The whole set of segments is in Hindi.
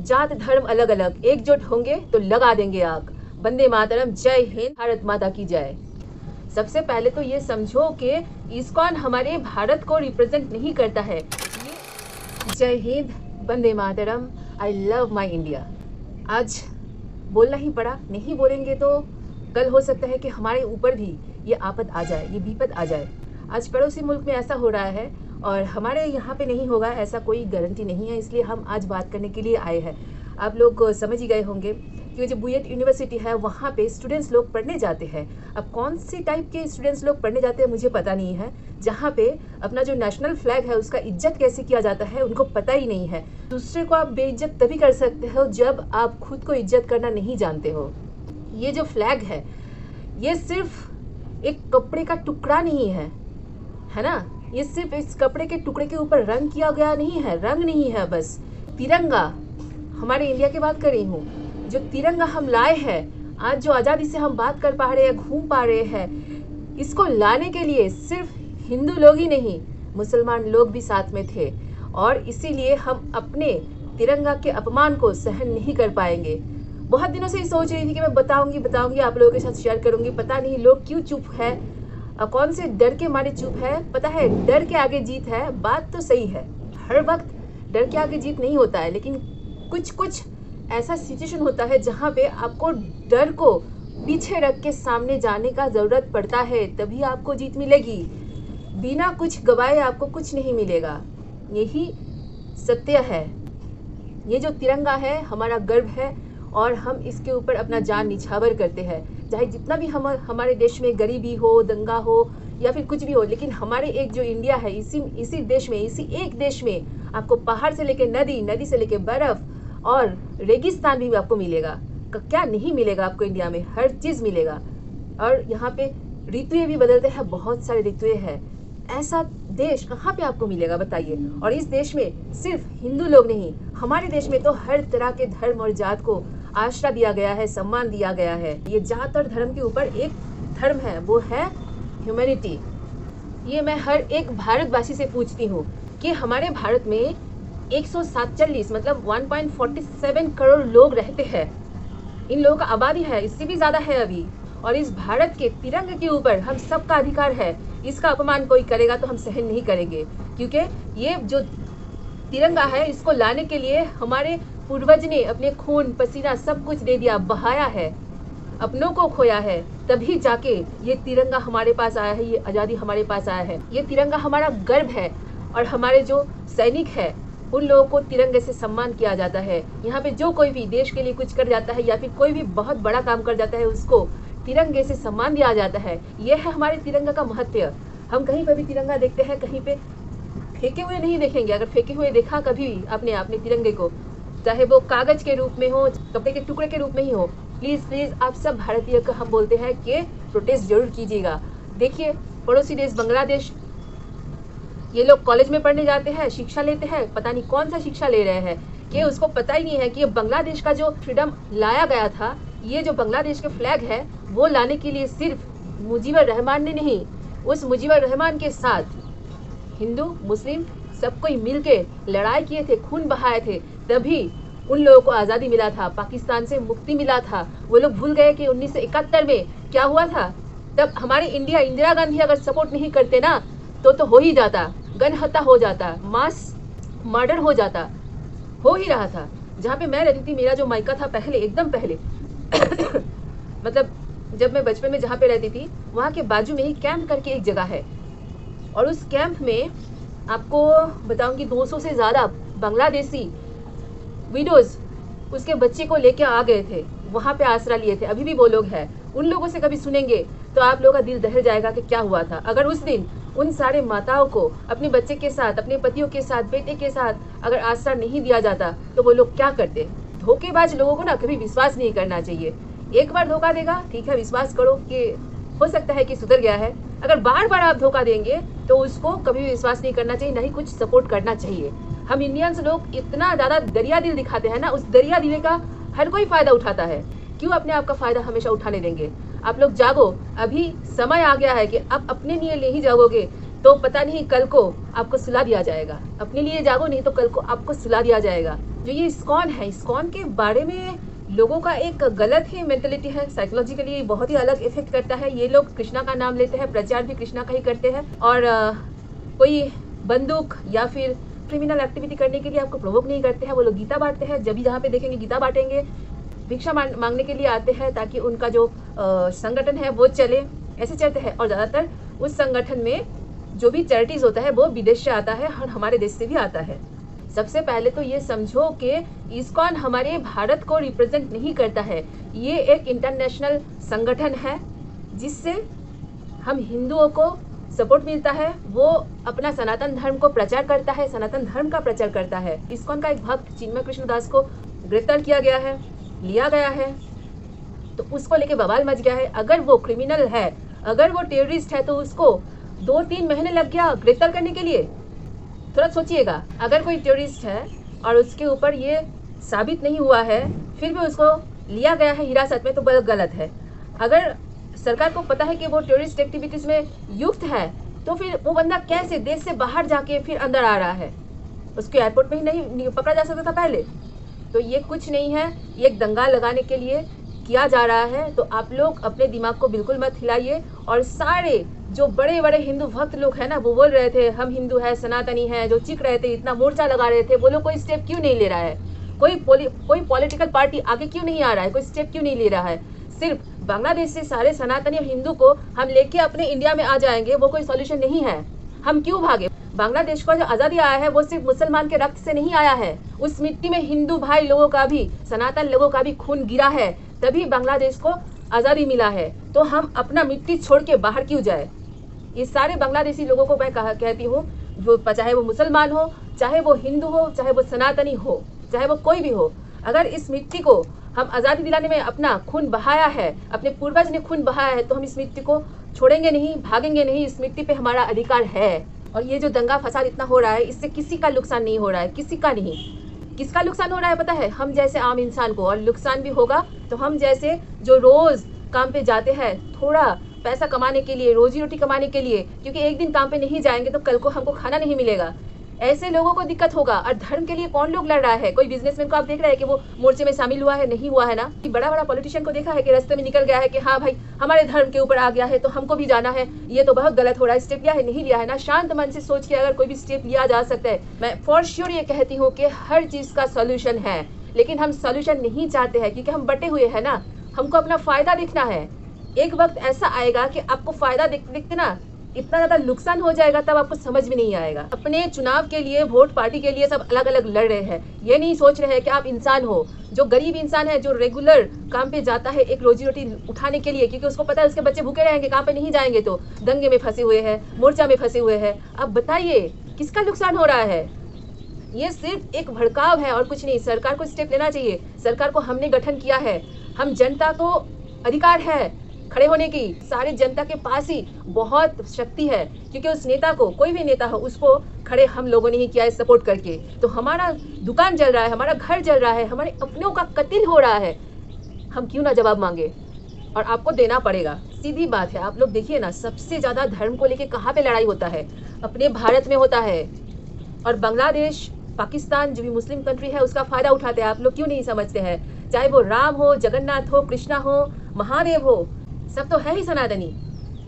जात धर्म अलग अलग, एकजुट होंगे तो लगा देंगे आग। वंदे मातरम, जय हिंद, भारत माता की जय। सबसे पहले तो ये समझो कि इस्कॉन हमारे भारत को रिप्रेजेंट नहीं करता है। जय Hind, Vande Mataram, I love my India. आज बोलना ही पड़ा, नहीं बोलेंगे तो कल हो सकता है कि हमारे ऊपर भी ये आपद आ जाए, ये विपद आ जाए। आज पड़ोसी मुल्क में ऐसा हो रहा है और हमारे यहाँ पे नहीं होगा ऐसा कोई गारंटी नहीं है, इसलिए हम आज बात करने के लिए आए हैं। आप लोग समझ ही गए होंगे कि जो बुएट यूनिवर्सिटी है वहाँ पे स्टूडेंट्स लोग पढ़ने जाते हैं। अब कौन सी टाइप के स्टूडेंट्स लोग पढ़ने जाते हैं मुझे पता नहीं है, जहाँ पे अपना जो नेशनल फ्लैग है उसका इज्जत कैसे किया जाता है उनको पता ही नहीं है। दूसरे को आप बेइज्जत तभी कर सकते हो जब आप खुद को इज्जत करना नहीं जानते हो। ये जो फ्लैग है ये सिर्फ एक कपड़े का टुकड़ा नहीं है ना, ये सिर्फ इस कपड़े के टुकड़े के ऊपर रंग किया गया नहीं है, रंग नहीं है बस। तिरंगा, हमारे इंडिया की बात कर रही हूँ, जो तिरंगा हम लाए हैं, आज जो आज़ादी से हम बात कर पा रहे हैं, घूम पा रहे हैं, इसको लाने के लिए सिर्फ हिंदू लोग ही नहीं, मुसलमान लोग भी साथ में थे। और इसीलिए हम अपने तिरंगा के अपमान को सहन नहीं कर पाएंगे। बहुत दिनों से सोच रही थी कि मैं बताऊंगी आप लोगों के साथ शेयर करूंगी। पता नहीं लोग क्यों चुप है, कौन से डर के मारे चुप है। पता है डर के आगे जीत है, बात तो सही है, हर वक्त डर के आगे जीत नहीं होता है, लेकिन कुछ ऐसा सिचुएशन होता है जहाँ पे आपको डर को पीछे रख के सामने जाने का ज़रूरत पड़ता है, तभी आपको जीत मिलेगी। बिना कुछ गवाए आपको कुछ नहीं मिलेगा, यही सत्य है। ये जो तिरंगा है हमारा गर्व है और हम इसके ऊपर अपना जान निछावर करते हैं। चाहे जितना भी हमारे देश में गरीबी हो, दंगा हो या फिर कुछ भी हो, लेकिन हमारे एक जो इंडिया है, इसी देश में, इसी एक देश में आपको पहाड़ से लेके नदी, नदी से लेके बर्फ़ और रेगिस्तान भी आपको मिलेगा। क्या नहीं मिलेगा आपको इंडिया में, हर चीज़ मिलेगा। और यहाँ पे ऋतुएं भी बदलते हैं, बहुत सारे ऋतुएं हैं। ऐसा देश कहाँ पे आपको मिलेगा बताइए। और इस देश में सिर्फ हिंदू लोग नहीं, हमारे देश में तो हर तरह के धर्म और जात को आश्रय दिया गया है, सम्मान दिया गया है। ये जात और धर्म के ऊपर एक धर्म है, वो है ह्यूमैनिटी। ये मैं हर एक भारतवासी से पूछती हूँ कि हमारे भारत में 147 मतलब 1.47 करोड़ लोग रहते हैं। इन लोगों का आबादी है, इससे भी ज़्यादा है अभी। और इस भारत के तिरंगे के ऊपर हम सबका अधिकार है, इसका अपमान कोई करेगा तो हम सहन नहीं करेंगे। क्योंकि ये जो तिरंगा है इसको लाने के लिए हमारे पूर्वज ने अपने खून पसीना सब कुछ दे दिया, बहाया है, अपनों को खोया है, तभी जाके ये तिरंगा हमारे पास आया है, ये आज़ादी हमारे पास आया है। ये तिरंगा हमारा गर्व है और हमारे जो सैनिक है उन लोगों को तिरंगे से सम्मान किया जाता है। यहाँ पे जो कोई भी देश के लिए कुछ कर जाता है या फिर कोई भी बहुत बड़ा काम कर जाता है उसको तिरंगे से सम्मान दिया जाता है। यह है हमारे तिरंगा का महत्व। हम कहीं पर भी तिरंगा देखते हैं, कहीं पे फेंके हुए नहीं देखेंगे। अगर फेंके हुए देखा कभी अपने तिरंगे को, चाहे वो कागज के रूप में हो, कपड़े के टुकड़े के रूप में ही हो, प्लीज़ आप सब भारतीय को हम बोलते हैं कि प्रोटेस्ट जरूर कीजिएगा। देखिए पड़ोसी देश बांग्लादेश, ये लोग कॉलेज में पढ़ने जाते हैं, शिक्षा लेते हैं, पता नहीं कौन सा शिक्षा ले रहे हैं कि उसको पता ही नहीं है कि ये बांग्लादेश का जो फ्रीडम लाया गया था, ये जो बांग्लादेश के फ्लैग है वो लाने के लिए सिर्फ मुजीबर रहमान ने नहीं, उस मुजीबर रहमान के साथ हिंदू मुस्लिम सब कोई मिल के लड़ाई किए थे, खून बहाए थे, तभी उन लोगों को आज़ादी मिला था, पाकिस्तान से मुक्ति मिला था। वो लोग भूल गए कि 1971 में क्या हुआ था। तब हमारे इंदिरा गांधी अगर सपोर्ट नहीं करते ना तो हो ही जाता, गन हत्या हो जाता, मास मर्डर हो जाता, हो ही रहा था। जहाँ पे मैं रहती थी, मेरा जो मायका था पहले, एकदम पहले मतलब जब मैं बचपन में जहाँ पे रहती थी वहाँ के बाजू में ही कैंप करके एक जगह है, और उस कैंप में आपको बताऊंगी 200 से ज़्यादा बांग्लादेशी विडोज़ उसके बच्चे को लेके आ गए थे, वहाँ पे आसरा लिए थे। अभी भी वो लोग हैं। उन लोगों से कभी सुनेंगे तो आप लोगों का दिल दहल जाएगा कि क्या हुआ था। अगर उस दिन उन सारे माताओं को अपने बच्चे के साथ, अपने पतियों के साथ, बेटे के साथ अगर आसरा नहीं दिया जाता तो वो लोग क्या करते। धोखेबाज लोगों को ना कभी विश्वास नहीं करना चाहिए। एक बार धोखा देगा, ठीक है, विश्वास करो कि हो सकता है कि सुधर गया है। अगर बार बार आप धोखा देंगे तो उसको कभी भी विश्वास नहीं करना चाहिए, नहीं कुछ सपोर्ट करना चाहिए। हम इंडियंस लोग इतना ज़्यादा दरिया दिल दिखाते हैं ना, उस दरिया दिल का हर कोई फ़ायदा उठाता है। क्यों अपने आप का फ़ायदा हमेशा उठाने देंगे। आप लोग जागो, अभी समय आ गया है कि आप अपने लिए ही जागोगे तो पता नहीं कल को आपको सुला दिया जाएगा। अपने लिए जागो, नहीं तो कल को आपको सुला दिया जाएगा। जो ये इस्कॉन है, इस्कॉन के बारे में लोगों का एक गलत ही मेंटेलिटी है। साइकोलॉजिकली बहुत ही अलग इफेक्ट करता है। ये लोग कृष्णा का नाम लेते हैं, प्रचार भी कृष्णा का ही करते हैं, और कोई बंदूक या फिर क्रिमिनल एक्टिविटी करने के लिए आपको प्रोवोक नहीं करते हैं। वो लोग गीता बांटते हैं, जब भी जहाँ पे देखेंगे गीता बांटेंगे। भिक्षा मांगने के लिए आते हैं ताकि उनका जो संगठन है वो चले, ऐसे चलते हैं। और ज़्यादातर उस संगठन में जो भी चैरिटीज़ होता है वो विदेश से आता है और हमारे देश से भी आता है। सबसे पहले तो ये समझो कि इस्कॉन हमारे भारत को रिप्रेजेंट नहीं करता है। ये एक इंटरनेशनल संगठन है जिससे हम हिंदुओं को सपोर्ट मिलता है। वो अपना सनातन धर्म को प्रचार करता है, सनातन धर्म का प्रचार करता है। इस्कॉन का एक भक्त चिन्मय कृष्ण दास को गिरफ्तार किया गया है, लिया गया है, तो उसको लेके बवाल मच गया है। अगर वो क्रिमिनल है, अगर वो टेररिस्ट है, तो उसको 2-3 महीने लग गया गिरफ्तार करने के लिए। थोड़ा सोचिएगा, अगर कोई टेररिस्ट है और उसके ऊपर ये साबित नहीं हुआ है, फिर भी उसको लिया गया है हिरासत में, तो बहुत गलत है। अगर सरकार को पता है कि वो टेररिस्ट एक्टिविटीज में युक्त है, तो फिर वो बंदा कैसे देश से बाहर जाके फिर अंदर आ रहा है? उसको एयरपोर्ट में ही नहीं पकड़ा जा सकता था पहले? तो ये कुछ नहीं है, ये एक दंगा लगाने के लिए किया जा रहा है। तो आप लोग अपने दिमाग को बिल्कुल मत हिलाइए। और सारे जो बड़े बड़े हिंदू भक्त लोग हैं ना, वो बोल रहे थे हम हिंदू है, सनातनी है, जो चिक रहे थे, इतना मोर्चा लगा रहे थे, वो लोग कोई स्टेप क्यों नहीं ले रहा है? कोई पॉलिटिकल पार्टी आगे क्यों नहीं आ रहा है? कोई स्टेप क्यों नहीं ले रहा है? सिर्फ बांग्लादेश से सारे सनातनी और हिंदू को हम लेके अपने इंडिया में आ जाएंगे, वो कोई सॉल्यूशन नहीं है। हम क्यों भागे? बांग्लादेश को जो आज़ादी आया है वो सिर्फ मुसलमान के रक्त से नहीं आया है। उस मिट्टी में हिंदू भाई लोगों का भी, सनातन लोगों का भी खून गिरा है, तभी बांग्लादेश को आज़ादी मिला है। तो हम अपना मिट्टी छोड़ के बाहर क्यों जाए? ये सारे बांग्लादेशी लोगों को मैं कहती हूँ, जो चाहे वो मुसलमान हो, चाहे वो हिंदू हो, चाहे वो सनातनी हो, चाहे वो कोई भी हो, अगर इस मिट्टी को हम आज़ादी दिलाने में अपना खून बहाया है, अपने पूर्वज ने खून बहाया है, तो हम इस मिट्टी को छोड़ेंगे नहीं, भागेंगे नहीं। इस मिट्टी पे हमारा अधिकार है। और ये जो दंगा फसाद इतना हो रहा है, इससे किसी का नुकसान नहीं हो रहा है, किसी का नहीं। किसका नुकसान हो रहा है पता है? हम जैसे आम इंसान को। और नुकसान भी होगा तो हम जैसे जो रोज काम पे जाते हैं, थोड़ा पैसा कमाने के लिए, रोजी रोटी कमाने के लिए, क्योंकि एक दिन काम पे नहीं जाएंगे तो कल को हमको खाना नहीं मिलेगा। ऐसे लोगों को दिक्कत होगा। और धर्म के लिए कौन लोग लड़ रहा है? कोई बिजनेसमैन को आप देख रहे हैं कि वो मोर्चे में शामिल हुआ है? नहीं हुआ है ना। बड़ा बड़ा पॉलिटिशियन को देखा है कि रास्ते में निकल गया है कि हाँ भाई हमारे धर्म के ऊपर आ गया है तो हमको भी जाना है। ये तो बहुत गलत हो रहा है। स्टेप लिया है? नहीं लिया है ना। शांत मन से सोच के अगर कोई भी स्टेप लिया जा सकता है, मैं फॉर श्योर ये कहती हूँ कि हर चीज का सोल्यूशन है। लेकिन हम सोल्यूशन नहीं चाहते हैं क्योंकि हम बटे हुए हैं ना। हमको अपना फायदा दिखना है। एक वक्त ऐसा आएगा कि आपको फायदा दिखते दिखते ना इतना ज्यादा नुकसान हो जाएगा, तब आपको समझ में नहीं आएगा। अपने चुनाव के लिए, वोट पार्टी के लिए सब अलग अलग लड़ रहे हैं। ये नहीं सोच रहे हैं कि आप इंसान हो, जो गरीब इंसान है, जो रेगुलर काम पे जाता है एक रोजी रोटी उठाने के लिए, क्योंकि उसको पता है उसके बच्चे भूखे रहेंगे, काम पे नहीं जाएंगे तो दंगे में फंसे हुए हैं, मोर्चा में फंसे हुए हैं। अब बताइए किसका नुकसान हो रहा है? ये सिर्फ एक भड़काव है और कुछ नहीं। सरकार को स्टेप लेना चाहिए। सरकार को हमने गठन किया है, हम जनता को अधिकार है खड़े होने की। सारे जनता के पास ही बहुत शक्ति है, क्योंकि उस नेता को, कोई भी नेता हो, उसको खड़े हम लोगों ने ही किया है सपोर्ट करके। तो हमारा दुकान जल रहा है, हमारा घर जल रहा है, हमारे अपनों का कत्ल हो रहा है, हम क्यों ना जवाब मांगे? और आपको देना पड़ेगा। सीधी बात है। आप लोग देखिए ना, सबसे ज्यादा धर्म को लेके कहाँ पे लड़ाई होता है? अपने भारत में होता है। और बांग्लादेश, पाकिस्तान जो भी मुस्लिम कंट्री है, उसका फायदा उठाते हैं। आप लोग क्यों नहीं समझते हैं? चाहे वो राम हो, जगन्नाथ हो, कृष्णा हो, महादेव हो, सब तो है ही सनातनी।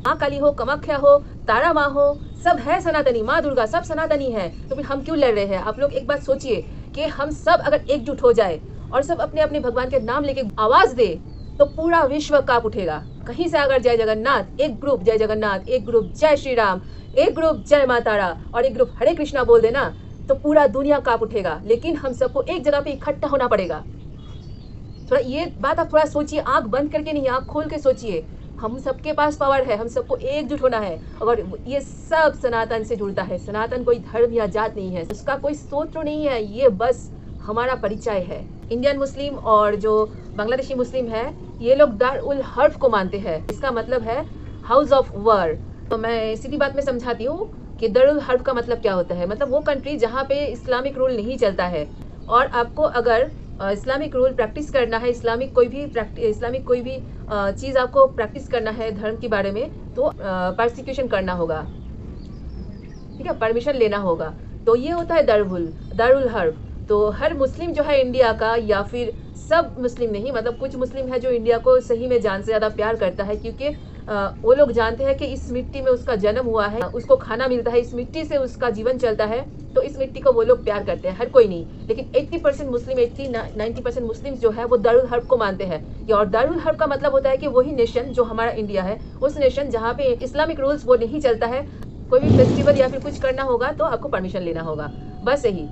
माँ काली हो, कामाख्या हो, तारा माँ हो, सब है सनातनी। माँ दुर्गा, सब सनातनी है। तो फिर हम क्यों लड़ रहे हैं? आप लोग एक बात सोचिए कि हम सब अगर एकजुट हो जाए और सब अपने अपने भगवान के नाम लेके आवाज दे, तो पूरा विश्व कांप उठेगा। कहीं से अगर जय जगन्नाथ, एक ग्रुप जय जगन्नाथ, एक ग्रुप जय श्री राम, एक ग्रुप जय माँ तारा और एक ग्रुप हरे कृष्णा बोल देना, तो पूरा दुनिया कांप उठेगा। लेकिन हम सबको एक जगह पे इकट्ठा होना पड़ेगा। थोड़ा ये बात आप थोड़ा सोचिए, आंख बंद करके नहीं, आंख खोल के सोचिए। हम सबके पास पावर है, हम सबको एकजुट होना है। और ये सब सनातन से जुड़ता है। सनातन कोई धर्म या जात नहीं है, उसका कोई स्तोत्र नहीं है, ये बस हमारा परिचय है। इंडियन मुस्लिम और जो बांग्लादेशी मुस्लिम है, ये लोग दार उल हर्फ को मानते हैं। इसका मतलब है हाउस ऑफ war। तो मैं सीधी बात में समझाती हूँ कि दारुल हर्फ का मतलब क्या होता है। मतलब वो कंट्री जहाँ पे इस्लामिक रूल नहीं चलता है, और आपको अगर इस्लामिक रूल प्रैक्टिस करना है, इस्लामिक कोई भी चीज़ आपको प्रैक्टिस करना है धर्म के बारे में, तो परसिक्यूशन करना होगा। ठीक है, परमिशन लेना होगा। तो ये होता है दारुल हर्ब। तो हर मुस्लिम जो है इंडिया का, या फिर सब मुस्लिम नहीं, मतलब कुछ मुस्लिम है जो इंडिया को सही में जान से ज़्यादा प्यार करता है, क्योंकि वो लोग जानते हैं कि इस मिट्टी में उसका जन्म हुआ है, उसको खाना मिलता है, इस मिट्टी से उसका जीवन चलता है, तो इस मिट्टी को वो लोग प्यार करते हैं। हर कोई नहीं, लेकिन 80% मुस्लिम, 80-90% मुस्लिम जो है वो दारुल हर्ब को मानते हैं। और दारुल हर्ब का मतलब होता है कि वही नेशन जो हमारा इंडिया है, उस नेशन जहाँ पे इस्लामिक रूल्स वो नहीं चलता है। कोई भी फेस्टिवल या फिर कुछ करना होगा तो आपको परमिशन लेना होगा, बस यही।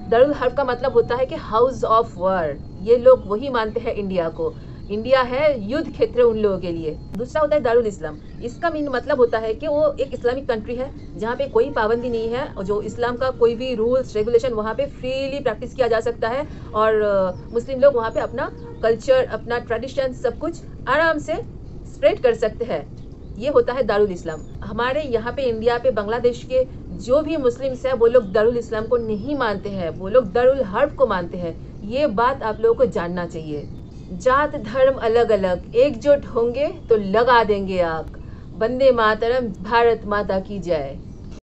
दारुल हर्ब का मतलब होता है कि हाउस ऑफ वॉर। ये लोग वही मानते हैं इंडिया को। इंडिया है युद्ध क्षेत्र उन लोगों के लिए। दूसरा होता है दारुल इस्लाम। इसका मीन मतलब होता है कि वो एक इस्लामिक कंट्री है जहाँ पे कोई पाबंदी नहीं है, और जो इस्लाम का कोई भी रूल्स रेगुलेशन वहाँ पे फ्रीली प्रैक्टिस किया जा सकता है, और मुस्लिम लोग वहाँ पे अपना कल्चर, अपना ट्रेडिशन सब कुछ आराम से स्प्रेड कर सकते हैं। ये होता है दारुल इस्लाम। हमारे यहाँ पे इंडिया पे बांग्लादेश के जो भी मुस्लिम्स हैं वो लोग दारुल इस्लाम को नहीं मानते हैं, वो लोग दारुल हर्ब को मानते हैं। ये बात आप लोगों को जानना चाहिए। जात धर्म अलग अलग, एकजुट होंगे तो लगा देंगे आग। वंदे मातरम, भारत माता की जय।